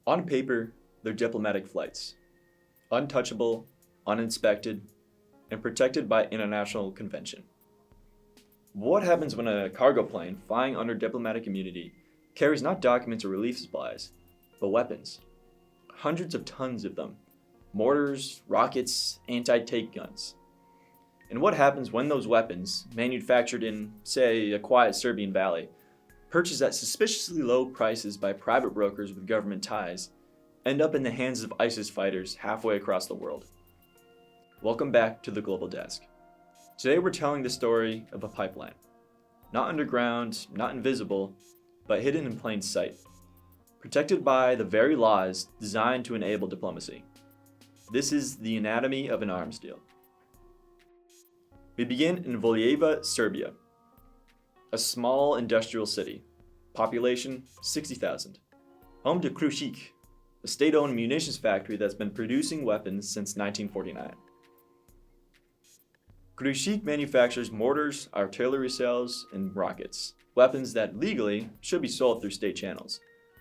On paper, they're diplomatic flights, untouchable, uninspected, and protected by international convention. What happens when a cargo plane flying under diplomatic immunity carries not documents or relief supplies, but weapons? Hundreds of tons of them. Mortars, rockets, anti-tank guns. And what happens when those weapons, manufactured in, say, a quiet Serbian valley, purchased at suspiciously low prices by private brokers with government ties, end up in the hands of ISIS fighters halfway across the world? Welcome back to the Global Desk. Today we're telling the story of a pipeline. Not underground, not invisible, but hidden in plain sight. Protected by the very laws designed to enable diplomacy. This is the anatomy of an arms deal. We begin in Voljeva, Serbia. A small industrial city. Population 60,000. Home to KRUŠIK, a state-owned munitions factory that's been producing weapons since 1949. KRUŠIK manufactures mortars, artillery cells, and rockets, weapons that legally should be sold through state channels,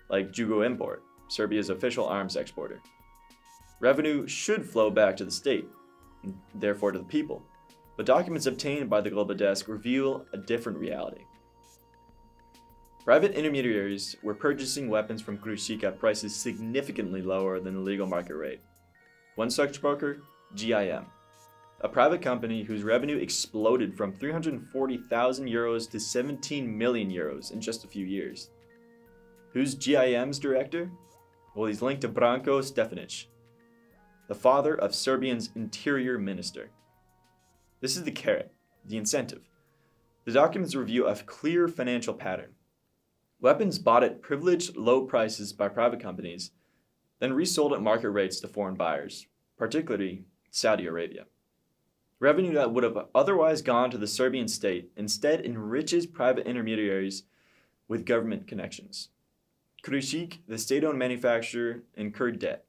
like Jugo Import, Serbia's official arms exporter. Revenue should flow back to the state, and therefore to the people, but documents obtained by the Global Desk reveal a different reality. Private intermediaries were purchasing weapons from KRUŠIK at prices significantly lower than the legal market rate. One such broker, GIM, a private company whose revenue exploded from 340,000 euros to 17 million euros in just a few years. Who's GIM's director? Well, he's linked to Branko Stefanic, the father of Serbian's interior minister. This is the carrot, the incentive. The documents reveal a clear financial pattern. Weapons bought at privileged low prices by private companies, then resold at market rates to foreign buyers, particularly Saudi Arabia. Revenue that would have otherwise gone to the Serbian state instead enriches private intermediaries with government connections. KRUŠIK, the state-owned manufacturer, incurred debt.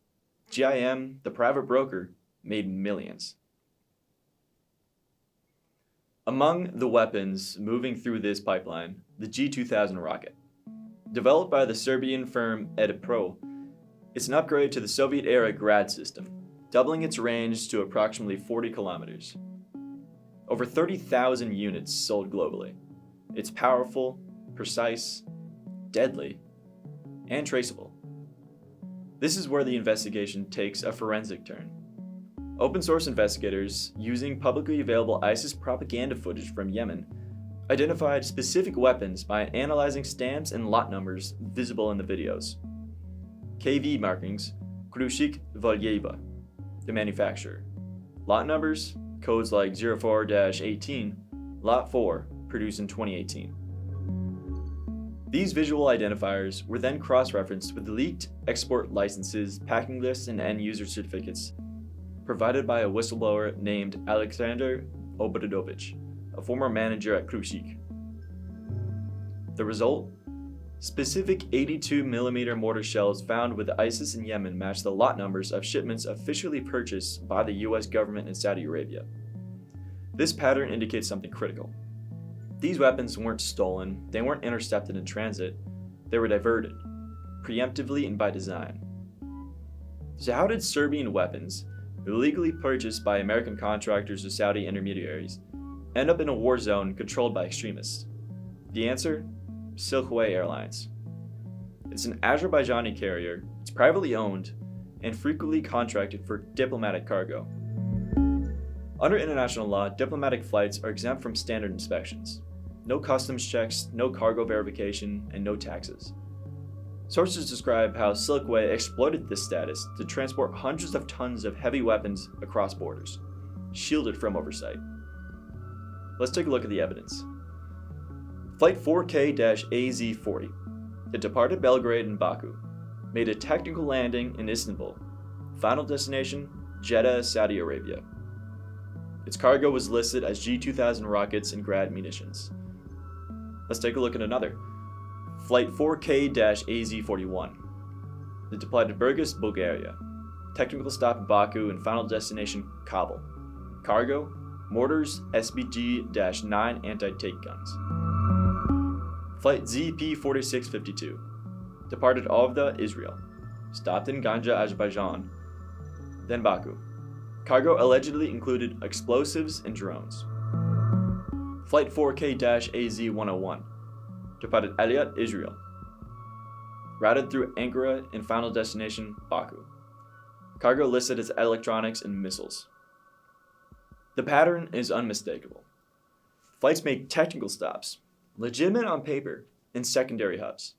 GIM, the private broker, made millions. Among the weapons moving through this pipeline, the G2000 rocket. Developed by the Serbian firm EDPRO, it's an upgrade to the Soviet-era Grad system, doubling its range to approximately 40 kilometers. Over 30,000 units sold globally. It's powerful, precise, deadly, and traceable. This is where the investigation takes a forensic turn. Open source investigators, using publicly available ISIS propaganda footage from Yemen, identified specific weapons by analyzing stamps and lot numbers visible in the videos. KV markings, KRUŠIK Voljeva, the manufacturer. Lot numbers, codes like 04-18, Lot 4, produced in 2018. These visual identifiers were then cross-referenced with leaked export licenses, packing lists, and end-user certificates provided by a whistleblower named Alexander Obradovic, a former manager at KRUŠIK. The result? Specific 82mm mortar shells found with ISIS in Yemen match the lot numbers of shipments officially purchased by the US government in Saudi Arabia. This pattern indicates something critical. These weapons weren't stolen, they weren't intercepted in transit, they were diverted, preemptively and by design. So how did Serbian weapons, illegally purchased by American contractors or Saudi intermediaries, end up in a war zone controlled by extremists? The answer? Silkway Airlines. It's an Azerbaijani carrier, it's privately owned, and frequently contracted for diplomatic cargo. Under international law, diplomatic flights are exempt from standard inspections. No customs checks, no cargo verification, and no taxes. Sources describe how Silkway exploited this status to transport hundreds of tons of heavy weapons across borders, shielded from oversight. Let's take a look at the evidence. Flight 4K-AZ40. It departed Belgrade and Baku, made a technical landing in Istanbul. Final destination, Jeddah, Saudi Arabia. Its cargo was listed as G2000 rockets and Grad munitions. Let's take a look at another. Flight 4K-AZ41. It departed Burgas, Bulgaria. Technical stop in Baku and final destination, Kabul. Cargo, mortars, SBG-9 anti-tank guns. Flight ZP-4652. Departed Avda, Israel. stopped in Ganja, Azerbaijan, then Baku. Cargo allegedly included explosives and drones. Flight 4K-AZ-101 departed Eilat, Israel, routed through Ankara and final destination Baku. Cargo listed as electronics and missiles. The pattern is unmistakable. Flights make technical stops, legitimate on paper, in secondary hubs.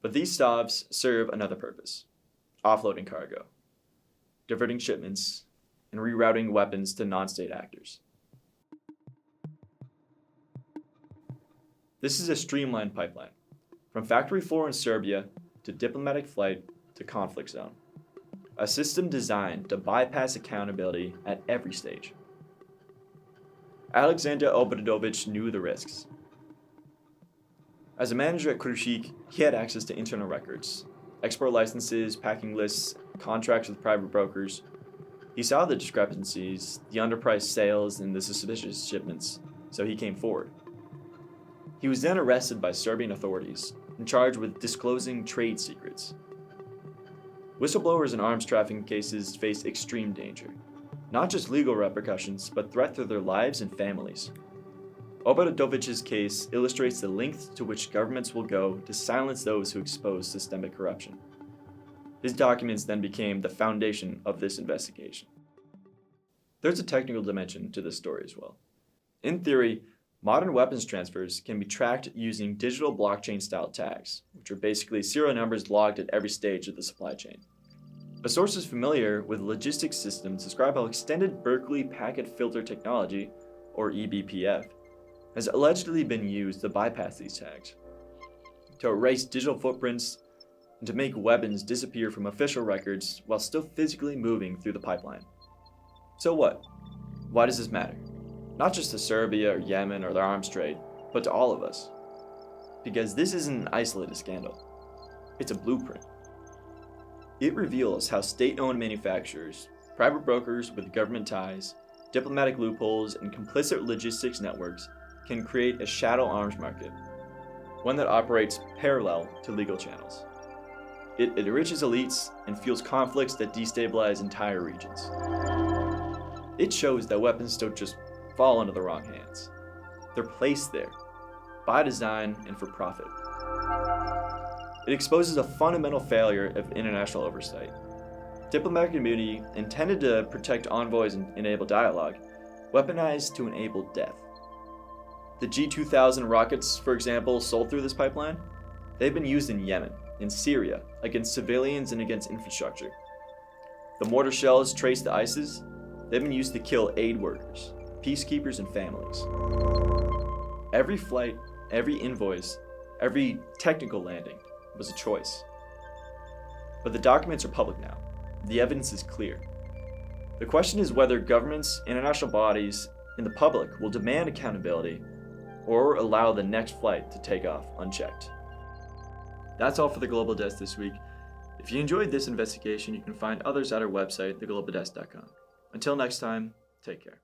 But these stops serve another purpose: offloading cargo, diverting shipments, and rerouting weapons to non-state actors. This is a streamlined pipeline, from factory floor in Serbia to diplomatic flight to conflict zone. A system designed to bypass accountability at every stage. Alexander Obradović knew the risks. As a manager at KRUŠIK, he had access to internal records, export licenses, packing lists, contracts with private brokers. He saw the discrepancies, the underpriced sales, and the suspicious shipments, so he came forward. He was then arrested by Serbian authorities and charged with disclosing trade secrets. Whistleblowers in arms trafficking cases face extreme danger, not just legal repercussions, but threat to their lives and families. Obradovic's case illustrates the lengths to which governments will go to silence those who expose systemic corruption. His documents then became the foundation of this investigation. There's a technical dimension to this story as well. In theory, modern weapons transfers can be tracked using digital blockchain-style tags, which are basically serial numbers logged at every stage of the supply chain. A sources familiar with logistics systems describe how extended Berkeley packet filter technology, or eBPF, has allegedly been used to bypass these tags, to erase digital footprints, and to make weapons disappear from official records while still physically moving through the pipeline. So what? Why does this matter? Not just to Serbia or Yemen or their arms trade, but to all of us. Because this isn't an isolated scandal. It's a blueprint. It reveals how state-owned manufacturers, private brokers with government ties, diplomatic loopholes, and complicit logistics networks can create a shadow arms market, one that operates parallel to legal channels. It enriches elites and fuels conflicts that destabilize entire regions. It shows that weapons don't just fall into the wrong hands. They're placed there, by design and for profit. It exposes a fundamental failure of international oversight. Diplomatic immunity, intended to protect envoys and enable dialogue, weaponized to enable death. The G2000 rockets, for example, sold through this pipeline, they've been used in Yemen, in Syria, against civilians and against infrastructure. The mortar shells traced to ISIS, they've been used to kill aid workers, peacekeepers, and families. Every flight, every invoice, every technical landing was a choice. But the documents are public now. The evidence is clear. The question is whether governments, international bodies, and the public will demand accountability or allow the next flight to take off unchecked. That's all for the Global Desk this week. If you enjoyed this investigation, you can find others at our website, theglobaldesk.com. Until next time, take care.